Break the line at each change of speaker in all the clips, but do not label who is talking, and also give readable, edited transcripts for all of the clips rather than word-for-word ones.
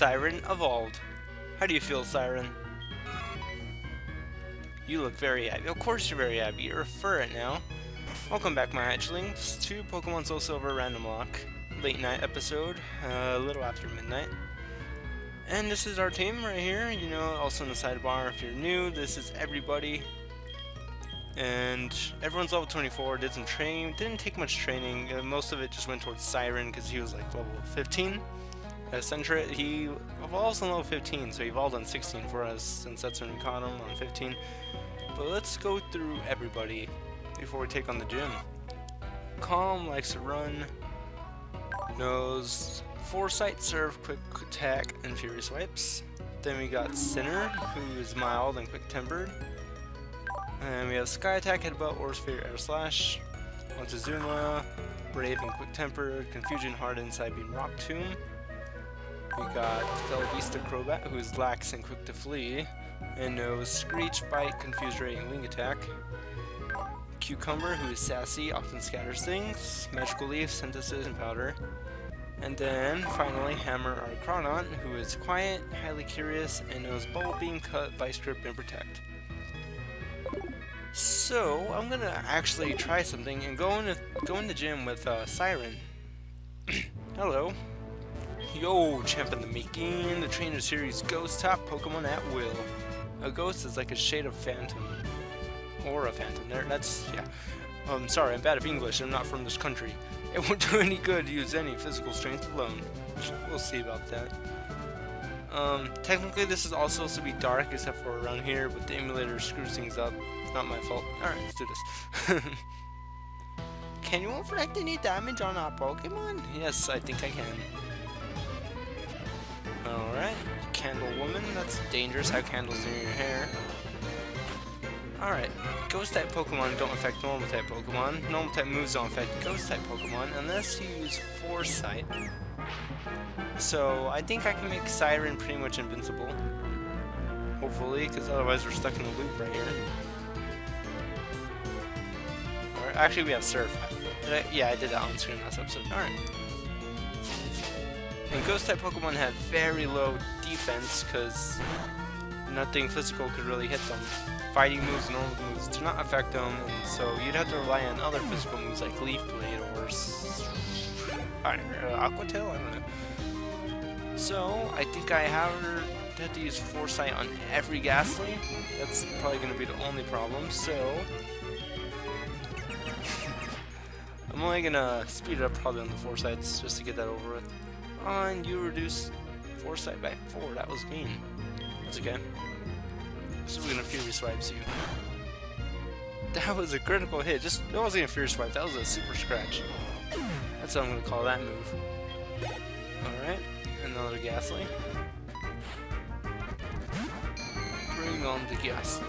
Siren evolved. How do you feel, Siren? You look very happy. Of course you're very happy. You're a ferret now. Welcome back, my hatchlings, to Pokemon SoulSilver Randomlocke. Late night episode, a little after midnight. And this is our team right here. You know, also in the sidebar, if you're new, this is everybody. And everyone's level 24, did some training, didn't take much training, most of it just went towards Siren because he was like level 15. Centra, he evolves on level 15, so he evolved on 16 for us, since that's when we caught him, on 15. But let's go through everybody before we take on the gym. Calm likes to run, knows Foresight, Serve, Quick Attack, and Fury Swipes. Then we got Sinner, who is mild and quick-tempered. And we have Sky Attack, Headbutt, or Sphere Air Slash. Montezuma, Brave and Quick-Tempered, Confusion, Hardened, Psybeam, Rock Tomb. We got Felbeast Crobat, who is lax and quick to flee, and knows Screech, Bite, Confuse Ray, and Wing Attack. Cucumber, who is sassy, often scatters things. Magical Leaf, Synthesis, and Powder. And then, finally, Hammer or Cronont, who is quiet, highly curious, and knows Bubble Beam, Cut, Vice Grip, and Protect. So, I'm gonna actually try something and go in the gym with Siren. Hello. Yo, champ in the making, the trainer series Ghost top Pokemon at will. A ghost is like a shade of phantom. Or a phantom. There, that's, yeah. Sorry, I'm bad at English, I'm not from this country. It won't do any good to use any physical strength alone. We'll see about that. Technically this is also supposed to be dark, except for around here, but the emulator screws things up. It's not my fault. Alright, let's do this. Can you inflict any damage on our Pokemon? Yes, I think I can. Alright, Candle Woman, that's dangerous, have candles in your hair. Alright, Ghost type Pokemon don't affect normal type Pokemon. Normal type moves don't affect Ghost type Pokemon unless you use Foresight. So I think I can make Siren pretty much invincible. Hopefully, because otherwise we're stuck in a loop right here. Alright, actually we have Surf. Yeah, I did that on screen last episode. Alright. And Ghost type Pokemon have very low defense because nothing physical could really hit them. Fighting moves, normal moves do not affect them, and so you'd have to rely on other physical moves like Leaf Blade or Aqua Tail? I don't know. So, I think I have to use Foresight on every Ghastly. That's probably going to be the only problem, so I'm only going to speed it up probably on the Foresights just to get that over with. And you reduce Foresight by 4, that was mean. That's okay. So we're gonna Fury Swipes you. That was a critical hit. That wasn't even a Fury Swipe, that was a Super Scratch. That's what I'm gonna call that move. Alright, another Ghastly. Bring on the Ghastly.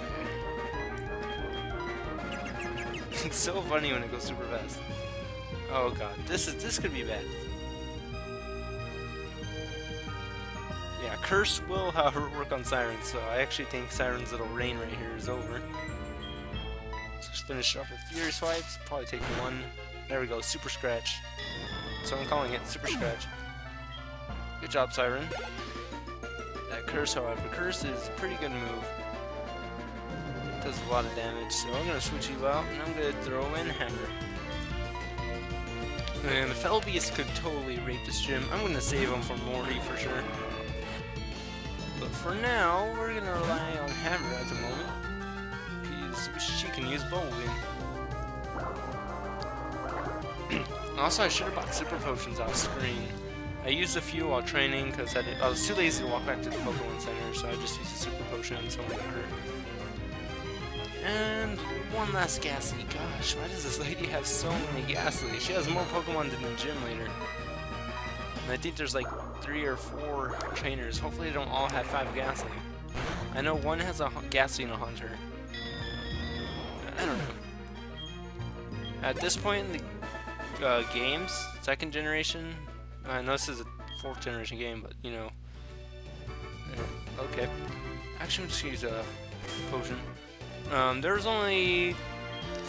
It's so funny when it goes super fast. Oh god, this could be bad. Yeah, Curse will, however, work on Siren, so I actually think Siren's little reign right here is over. Let's just finish up with Fury Swipes, probably take one. There we go, Super Scratch. So I'm calling it Super Scratch. Good job, Siren. That Curse, however, Curse is a pretty good move. It does a lot of damage, so I'm going to switch you out, and I'm going to throw in Hammer. And the Felbeast could totally rape this gym. I'm going to save him for Morty for sure. But for now, we're gonna rely on Hammer at the moment, because she can use Bowling. Also, I should have bought Super Potions off screen. I used a few while training because I was too lazy to walk back to the Pokemon Center, so I just used a Super Potion and someone got hurt. And one last Ghastly. Gosh, why does this lady have so many Ghastly? She has more Pokemon than the gym leader. And I think there's like 3 or 4 trainers. Hopefully they don't all have 5 Ghastly. I know one has a Ghastly and a Hunter. I don't know. At this point in the games, 2nd generation, I know this is a 4th generation game, but you know. Okay. Actually, I'm just gonna use a potion. There's only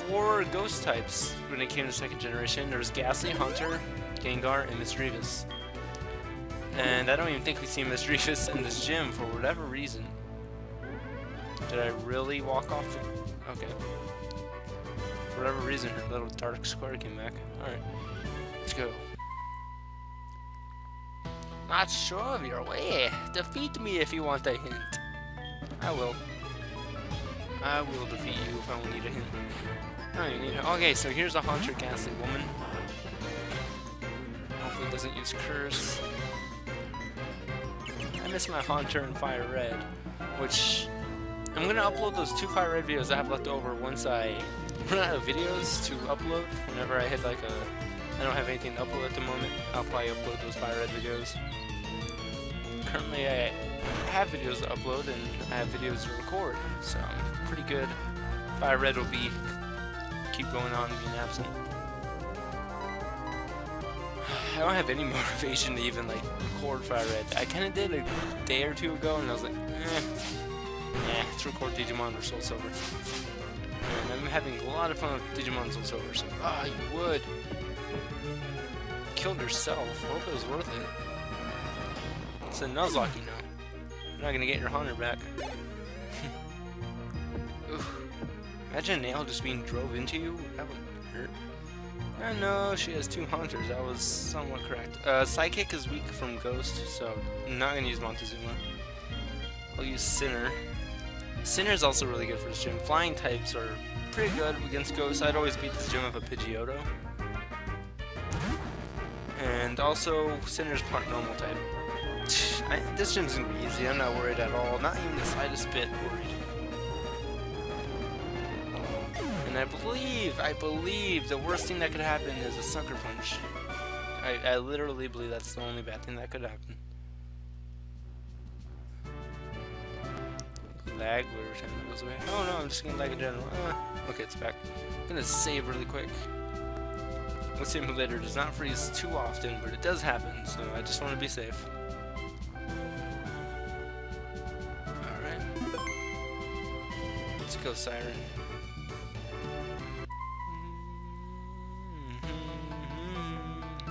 4 ghost types when it came to 2nd generation. There was Ghastly, Hunter, Gengar, and Misdreavus. And I don't even think we see Misdreavus in this gym for whatever reason. Did I really walk off the... Okay. For whatever reason, her little dark square came back. Alright. Let's go. Not sure of your way. Defeat me if you want a hint. I will. I will defeat you if I will need a hint. Oh, you need a... Okay, so here's a Haunter Ghastly Woman. Hopefully it doesn't use Curse. I miss my Haunter and Fire Red, which... I'm gonna upload those 2 Fire Red videos I have left over once I run out of videos to upload. Whenever I hit like a... I don't have anything to upload at the moment, I'll probably upload those Fire Red videos. Currently I have videos to upload and I have videos to record, so I'm pretty good. Fire Red will be... keep going on being absent. I don't have any motivation to even like record Fire Red. I kinda did a day or 2 ago and I was like, let's record Digimon or SoulSilver. And I'm having a lot of fun with Digimon SoulSilver, so you would. Killed yourself. Hope it was worth it. It's a Nuzlocke, you know. You're not gonna get your Haunter back. Oof. Imagine a nail just being drove into you. That would hurt. I know she has 2 Haunters. That was somewhat correct. Psychic is weak from Ghost, so I'm not gonna use Montezuma. I'll use Sinner. Sinner is also really good for this gym. Flying types are pretty good against Ghosts. I'd always beat this gym with a Pidgeotto. And also, Sinner's part normal type. This gym's gonna be easy. I'm not worried at all. Not even the slightest bit worried. And I believe the worst thing that could happen is a Sucker Punch. I literally believe that's the only bad thing that could happen. Lag every time it goes away. Oh no, I'm just gonna lag in general. Okay, it's back. I'm gonna save really quick. The simulator does not freeze too often, but it does happen, so I just want to be safe. Alright. Let's go, Siren.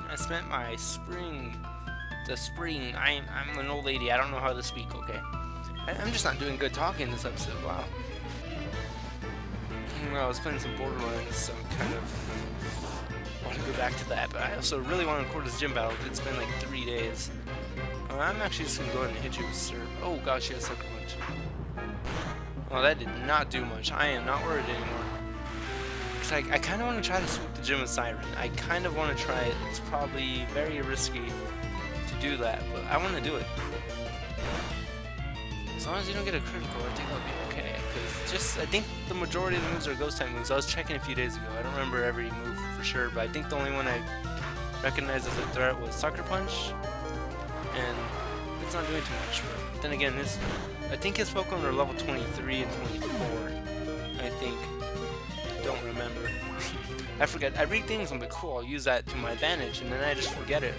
I spent my spring. The spring. I'm an old lady. I don't know how to speak, okay? I'm just not doing good talking this episode. Wow. Well, I was playing some Borderlands, so I kind of want to go back to that. But I also really want to record this gym battle. It's been like 3 days. I'm actually just going to go ahead and hit you with Sir. Oh gosh, she has Sucker Punch. Well, that did not do much. I am not worried anymore. Cause I kind of want to try to sweep the gym with Siren. I kind of want to try it. It's probably very risky to do that, but I want to do it. As long as you don't get a critical, I think I'll be okay. Cause I think the majority of the moves are ghost type moves. I was checking a few days ago. I don't remember every move for sure, but I think the only one I recognized as a threat was Sucker Punch, and it's not doing too much. But then again, I think his Pokemon are level 23 and 24. I think. Don't remember. I forget. I read things. I'm like, cool. I'll use that to my advantage, and then I just forget it.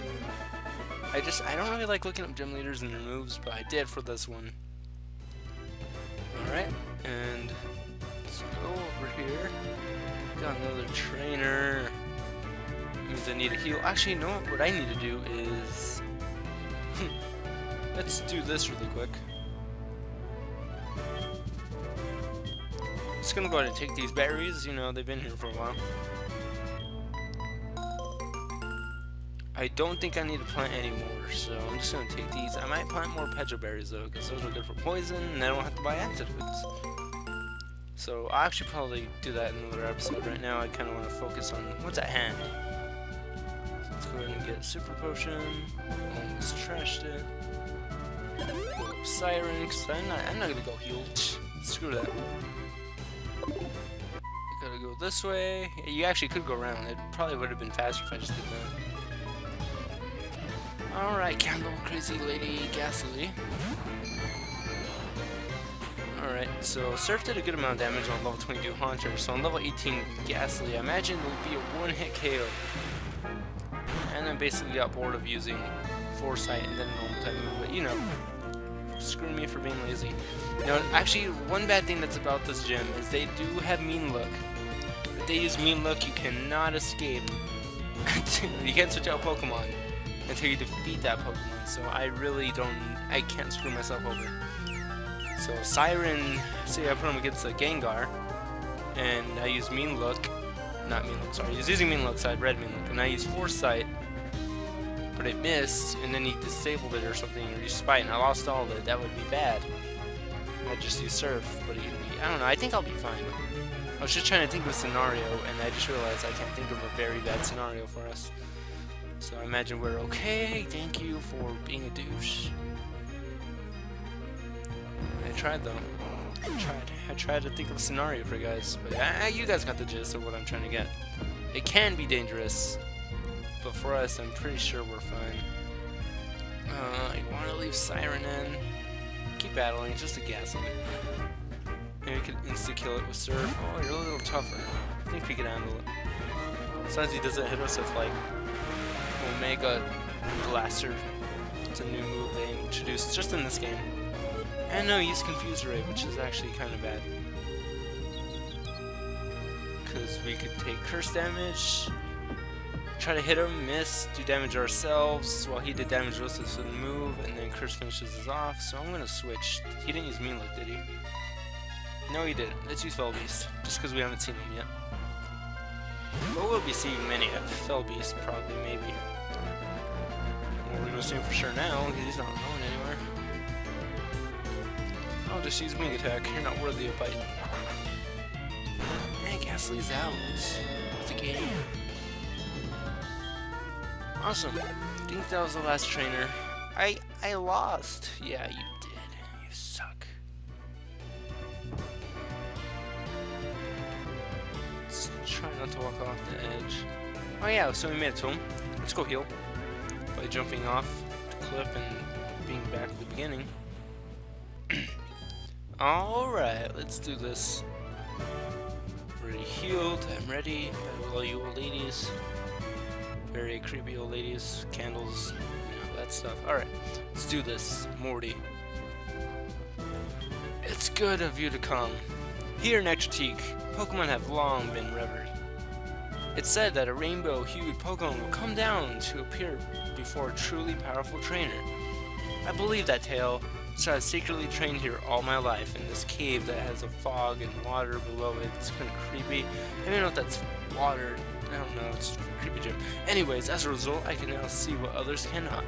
I don't really like looking up gym leaders and their moves, but I did for this one. Alright, and let's go over here. Got another trainer. Means I need a heal. Actually, you know what I need to do is... let's do this really quick. Just gonna go ahead and take these berries. You know, they've been here for a while. I don't think I need to plant anymore, so I'm just gonna take these. I might plant more Pecho berries though, because those are good for poison, and I don't have to buy antidotes. So I'll actually probably do that in another episode. Right now, I kind of want to focus on what's at hand. So let's go ahead and get Super Potion. Almost trashed it. Go up Siren, because I'm not gonna go heal. Screw that. You gotta go this way. You actually could go around. It probably would have been faster if I just did that. Alright, Candle, Crazy Lady, Ghastly. Alright, so Surf did a good amount of damage on level 22 Haunter, so on level 18 Ghastly, I imagine it will be a one-hit KO. And I basically got bored of using Foresight and then normal type move, but you know, screw me for being lazy. Now, actually, one bad thing that's about this gym is they do have Mean Look. If they use Mean Look, you cannot escape. You can't switch out Pokemon. until you defeat that Pokemon. So I can't screw myself over. So Siren, say I put him against a Gengar, and I use Mean Look, not Mean Look, sorry, he's using Mean Look, so I read Mean Look, and I use Foresight, but it missed, and then he disabled it or something, or used Spite, and I lost all of it. That would be bad. I just use Surf, but I don't know, I think I'll be fine. I was just trying to think of a scenario, and I just realized I can't think of a very bad scenario for us. So I imagine we're okay. Thank you for being a douche. I tried though. I tried to think of a scenario for you guys, but you guys got the gist of what I'm trying to get. It can be dangerous, but for us, I'm pretty sure we're fine. I want to leave Siren in. Keep battling, it's just a gas limit. Maybe we could insta-kill it with Surf. Oh, you're a little tougher. I think we can handle it. Sometimes he doesn't hit us with, like, Omega Blaster. It's a new move they introduced just in this game. And no, he used Confuse Ray, which is actually kind of bad. Because we could take curse damage, try to hit him, miss, do damage ourselves, while he did damage to us with the move, and then curse finishes us off. So I'm gonna switch. He didn't use Mean Look, did he? No, he didn't. Let's use Fell Beast, just because we haven't seen him yet. But we'll be seeing many of Fell Beast, probably, maybe. Well, we're gonna see him for sure now, because he's not going anywhere. I'll just use Wing Attack. You're not worthy of bite. And Ghastly's out of the game. Awesome. I think that was the last trainer. I lost. Yeah, you did. You suck. Let's try not to walk off the edge. Oh yeah, so we made it to him. Let's go heal. By jumping off the cliff and being back at the beginning. Alright, let's do this. Already healed, I'm ready. All you old ladies. Very creepy old ladies. Candles, you know, that stuff. Alright, let's do this. Morty. It's good of you to come. Here in Exotique, Pokemon have long been revered. It's said that a rainbow-hued Pokemon will come down to appear before a truly powerful trainer. I believe that tale. So I've secretly trained here all my life in this cave that has a fog and water below it. It's kind of creepy. I don't know if that's water. I don't know. It's a creepy gym. Anyways, as a result, I can now see what others cannot.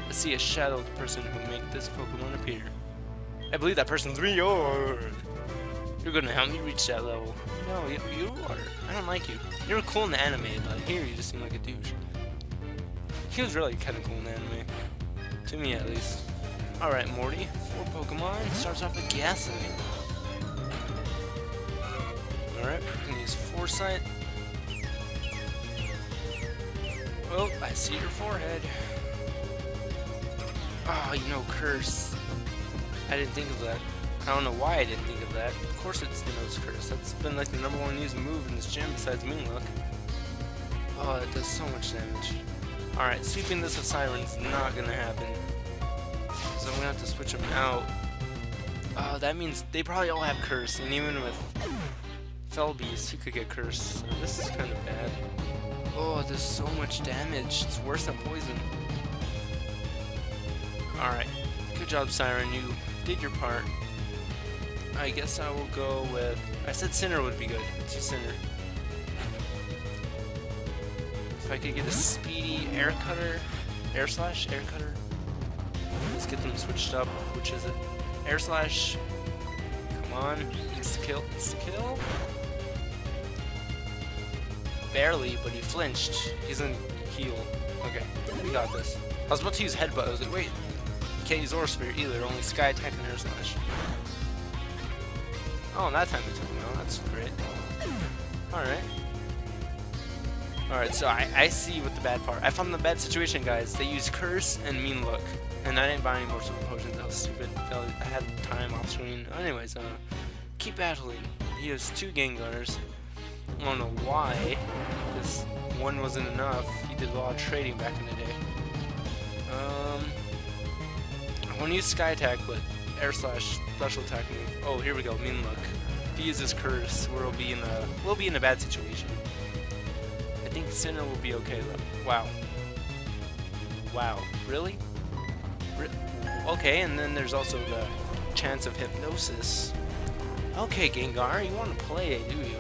I see a shadow of the person who made this Pokemon appear. I believe that person's me. You're gonna help me reach that level. No, you are. I don't like you. You were cool in the anime, but here you just seem like a douche. He was really kind of cool in the anime. To me, at least. Alright, Morty, 4 Pokemon, starts off with Ghastly. Alright, we can use Foresight. Oh, I see your forehead. Oh, you know, Curse. I didn't think of that. I don't know why I didn't think of that. Of course it's Curse. That's been like the #1 used move in this gym besides Mean Look. Oh, it does so much damage. Alright, sweeping this with Siren's not gonna happen. So I'm gonna have to switch them out. That means they probably all have Curse, and even with Fell Beast, you could get Curse. So this is kind of bad. Oh, there's so much damage. It's worse than Poison. Alright. Good job, Siren. You did your part. I guess I will go with... I said Sinner would be good. Let's use Sinner. If I could get a speedy Air Cutter... Air Slash? Air Cutter? Let's get them switched up. Which is it? Air Slash. Come on. Insta-kill. Insta-kill? Barely, but he flinched. He's in heal. Okay, we got this. I was about to use Headbutt. I was like, wait. Can't use Aura Sphere either. Only Sky Attack and Air Slash. Oh, and that time it took him out. That's great. Alright. Alright, so I see what the bad part. I found the bad situation, guys. They used Curse and Mean Look. And I didn't buy any more super potions. That was stupid. I had time off screen. Anyways, keep battling. He has 2 Gengars. I don't know why. Because one wasn't enough. He did a lot of trading back in the day. I want to use Sky Attack, but Air Slash special attack move. Oh, here we go. Mean Look. If he uses Curse, we'll be in a bad situation. I think Sinner will be okay though. Wow. Wow, really? Okay, and then there's also the chance of hypnosis. Okay, Gengar, you want to play, do you?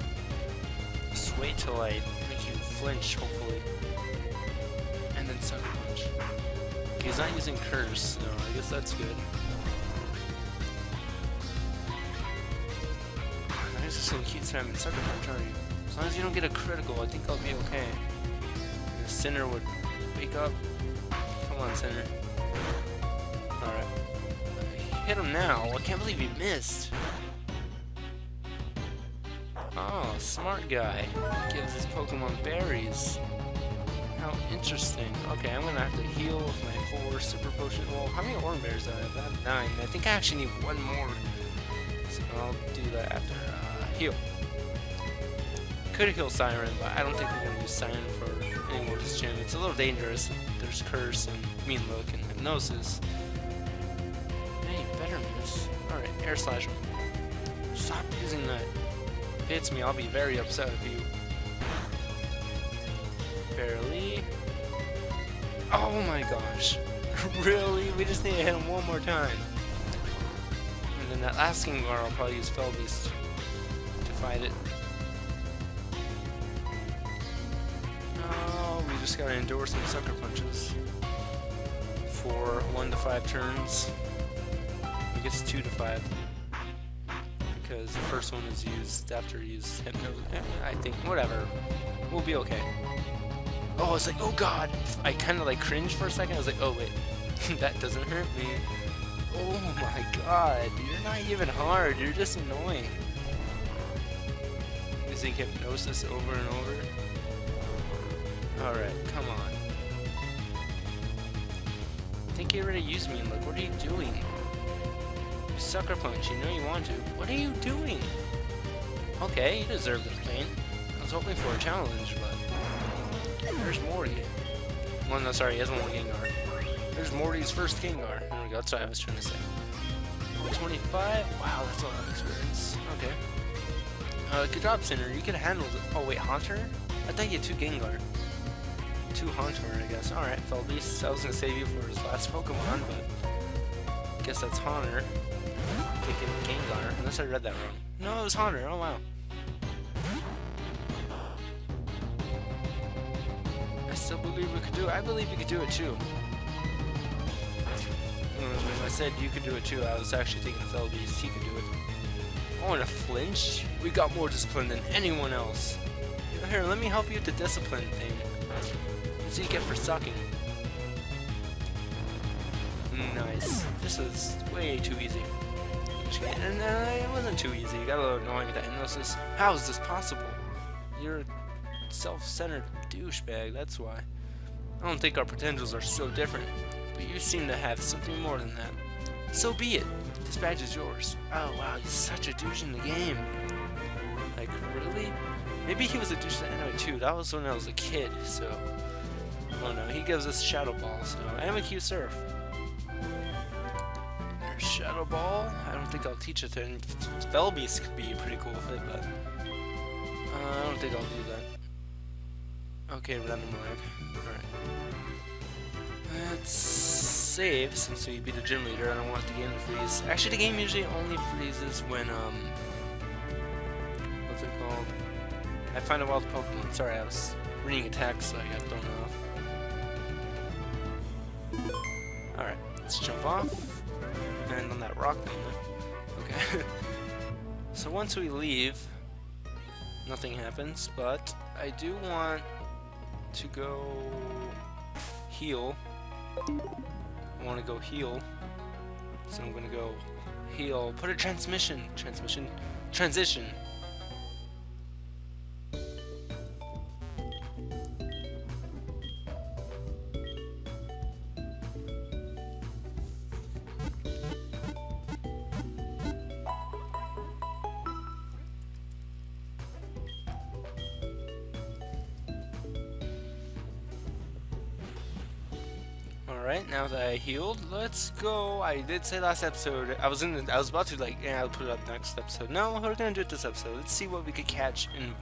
Just wait till I make you flinch, hopefully. And then Sucker Punch. Okay, he's not using Curse, so I guess that's good. Now he's just gonna keep spamming Sucker Punch, aren't you? As long as you don't get a critical, I think I'll be okay. And the Sinner would wake up. Come on, Sinner. Alright. Hit him now. I can't believe he missed. Oh, smart guy. Gives his Pokemon berries. How interesting. Okay, I'm gonna have to heal with my 4 Super Potion. Well, how many Oran Berries do I have? I have 9. I think I actually need 1 more. So I'll do that after heal. Could heal Siren, but I don't think we're gonna use Siren for any more this gym. It's a little dangerous. There's Curse and Mean Look and Hypnosis. Hey, better miss. Alright, Air Slash him. Stop using that. If it hits me, I'll be very upset with you. Barely. Oh my gosh. Really? We just need to hit him one more time. And then that last Gengar, I'll probably use Fell Beast to fight it. Oh, we just gotta endure some Sucker Punches. For 1 to 5 turns. I guess 2 to 5. Because the first one is used after you use Hypno. I think, whatever. We'll be okay. Oh, it's like, oh god! I kind of like cringed for a second. I was like, oh wait, that doesn't hurt me. Oh my god, you're not even hard. You're just annoying. Using Hypnosis over and over. Alright, come on. I think you already used me. Look, what are you doing? You Sucker Punch, you know you want to. What are you doing? Okay, you deserve this pain. I was hoping for a challenge, but... There's Morty. Well, no, sorry, he has one with Gengar. There's Morty's first Gengar. There we go, that's what I was trying to say. 25? Wow, that's a lot of experience. Okay. Good job, Sinner. You could handle it. Oh, wait, Haunter? I thought you had 2 Gengar. 2 Haunter, I guess. Alright, Fell Beast. I was gonna save you for his last Pokemon, but... I guess that's Haunter. Taking Gengar. Unless I read that wrong. No, it was Haunter. Oh, wow. I still believe we could do it. I believe you could do it too. When I said you could do it too, I was actually thinking of Fell Beast. He could do it. Oh, and a flinch? We got more discipline than anyone else. Here, let me help you with the discipline thing. That's what you get for sucking. Nice. This is way too easy. And it wasn't too easy. You got a little annoying with that Hypnosis. How is this possible? You're a self-centered douchebag, that's why. I don't think our potentials are so different, but you seem to have something more than that. So be it. This badge is yours. Oh wow, he's such a douche in the game. Like, really? Maybe he was a douche in the anime too. That was when I was a kid, so... Oh no, he gives us Shadow Ball, so... And a Q Surf. There's Shadow Ball. I don't think I'll teach it to him. Fell Beast could be pretty cool with it, but... I don't think I'll do that. Okay, Randomlocke. Alright. Let's save, since we beat the gym leader. I don't want the game to freeze. Actually, the game usually only freezes when, what's it called? I find a wild Pokemon. Sorry, I was reading a text, so I got thrown off. Alright, let's jump off. And on that rock thing. Okay. So once we leave, nothing happens, but I do want to go heal. I want to go heal. So I'm gonna go heal. Put a transition. Alright, now that I healed, let's go. I did say last episode, I was about to like, yeah, I'll put it up next episode. No, we're gonna do it this episode. Let's see what we could catch in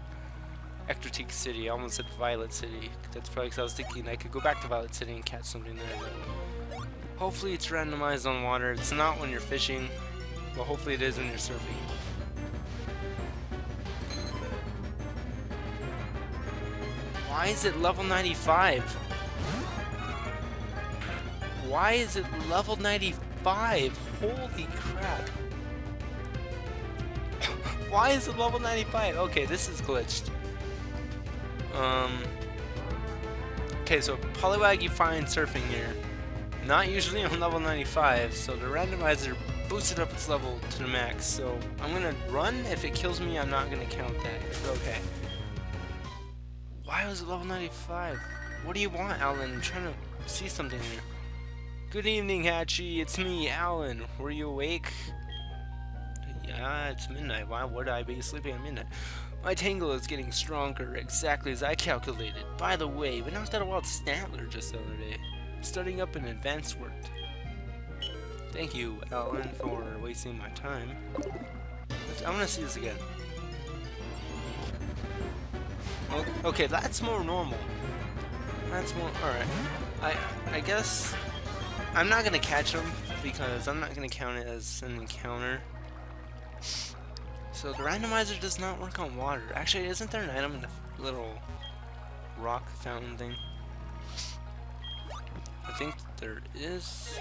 Ectotique City. I almost said Violet City. That's probably because I was thinking I could go back to Violet City and catch something there. But hopefully it's randomized on water. It's not when you're fishing, but hopefully it is when you're surfing. Why is it level 95? Why is it level 95? Holy crap. Why is it level 95? Okay, this is glitched. Okay, so Poliwag you find surfing here. Not usually on level 95, so the randomizer boosted up its level to the max. So I'm gonna run. If it kills me, I'm not gonna count that. It's okay. Why was it level 95? What do you want, Alan? I'm trying to see something here. Good evening, Hatchie. It's me, Alan. Were you awake? Yeah, it's midnight. Why would I be sleeping at midnight? My tangle is getting stronger, exactly as I calculated. By the way, we knocked out a wild Snatler just the other day. Starting up an advanced work. Thank you, Alan, for wasting my time. I want to see this again. Okay, that's more normal. That's more alright. I guess I'm not gonna catch him because I'm not gonna count it as an encounter. So the randomizer does not work on water. Actually, isn't there an item in the little rock fountain thing? I think there is.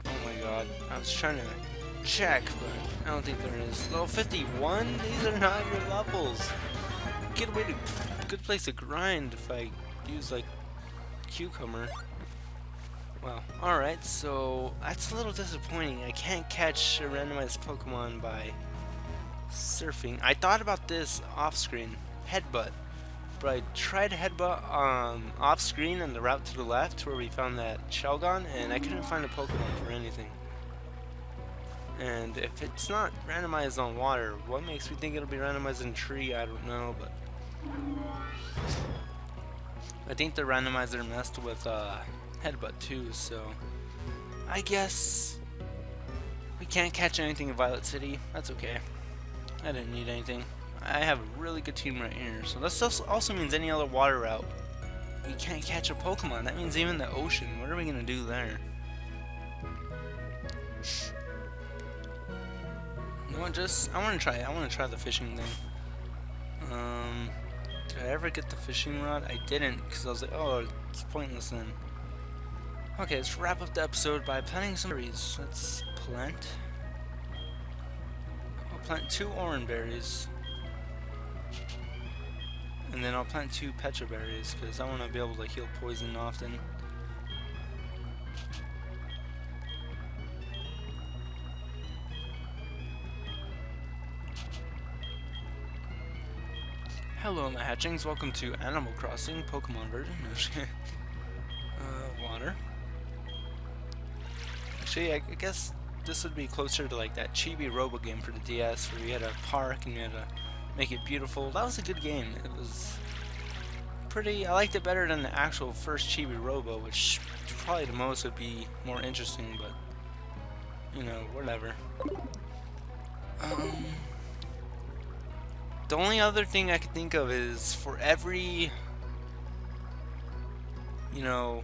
Oh my god. I was trying to check, but I don't think there is. Level 51? These are not your levels. Good place to grind if I use like cucumber. Well, alright, so that's a little disappointing. I can't catch a randomized Pokemon by surfing. I thought about this off screen, headbutt. But I tried to headbutt off screen on the route to the left where we found that Shelgon, and I couldn't find a Pokemon for anything. And if it's not randomized on water, what makes me think it'll be randomized in tree? I don't know, but I think the randomizer messed with headbutt too, so I guess we can't catch anything in Violet City. That's okay. I didn't need anything. I have a really good team right here, so this also means any other water route we can't catch a Pokemon. That means even the ocean. What are we gonna do there? You know what, I want to try the fishing thing. Did I ever get the fishing rod? I didn't, because I was like, oh, it's pointless then. Okay, let's wrap up the episode by planting some berries. Let's plant. I'll plant 2 orange berries. And then I'll plant 2 Pecha berries, because I want to be able to heal poison often. Hello, my hatchings. Welcome to Animal Crossing Pokemon version. Water. Actually, I guess this would be closer to like that Chibi Robo game for the DS, where you had a park and you had to make it beautiful. That was a good game. It was pretty. I liked it better than the actual first Chibi Robo, which probably the most would be more interesting. But you know, whatever. The only other thing I could think of is for every, you know,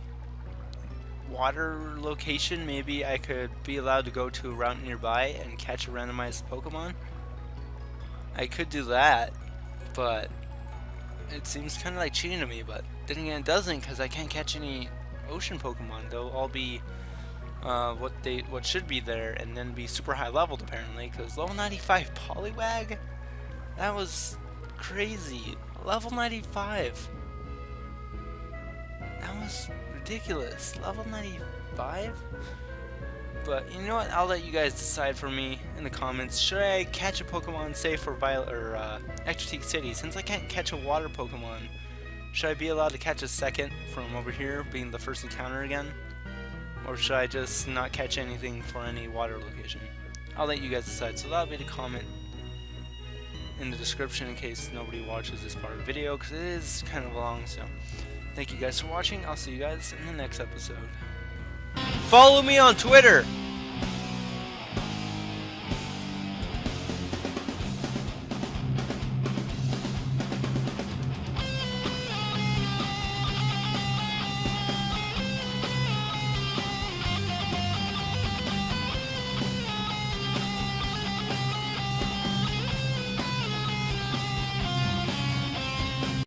water location, maybe I could be allowed to go to a route nearby and catch a randomized Pokemon. I could do that, but it seems kind of like cheating to me. But then again, it doesn't, because I can't catch any ocean Pokemon. They'll all be what should be there, and then be super high leveled apparently. Because level 95 Poliwag. That was crazy. Level 95. That was ridiculous. Level 95? But you know what? I'll let you guys decide for me in the comments. Should I catch a Pokemon, say for Violet or Ectotique City? Since I can't catch a water Pokemon, should I be allowed to catch a second from over here, being the first encounter again? Or should I just not catch anything for any water location? I'll let you guys decide. So that'll be the comment in the description in case nobody watches this part of the video, because it is kind of long. So thank you guys for watching. I'll see you guys in the next episode. Follow me on Twitter